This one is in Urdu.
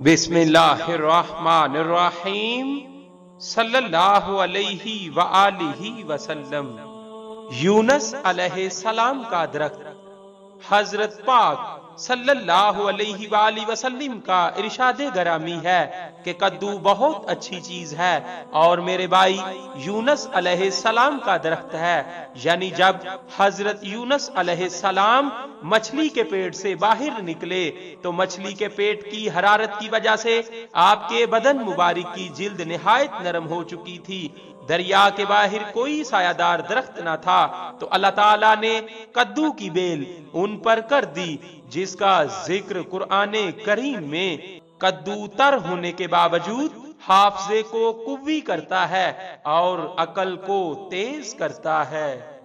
بسم اللہ الرحمن الرحیم صلی اللہ علیہ وآلہ وسلم۔ یونس علیہ السلام کا درخت۔ حضرت پاک صلی اللہ علیہ وآلہ وسلم کا ارشاد گرامی ہے کہ کدو بہت اچھی چیز ہے اور میرے بھائی یونس علیہ السلام کا درخت ہے۔ یعنی جب حضرت یونس علیہ السلام مچھلی کے پیٹ سے باہر نکلے تو مچھلی کے پیٹ کی حرارت کی وجہ سے آپ کے بدن مبارک کی جلد نہایت نرم ہو چکی تھی۔ دریا کے باہر کوئی سایہ دار درخت نہ تھا تو اللہ تعالیٰ نے کدو کی بیل ان پر کر دی، جس کا ذکر قرآن کریم میں کدو تر ہونے کے باوجود حافظے کو قوی کرتا ہے اور عقل کو تیز کرتا ہے۔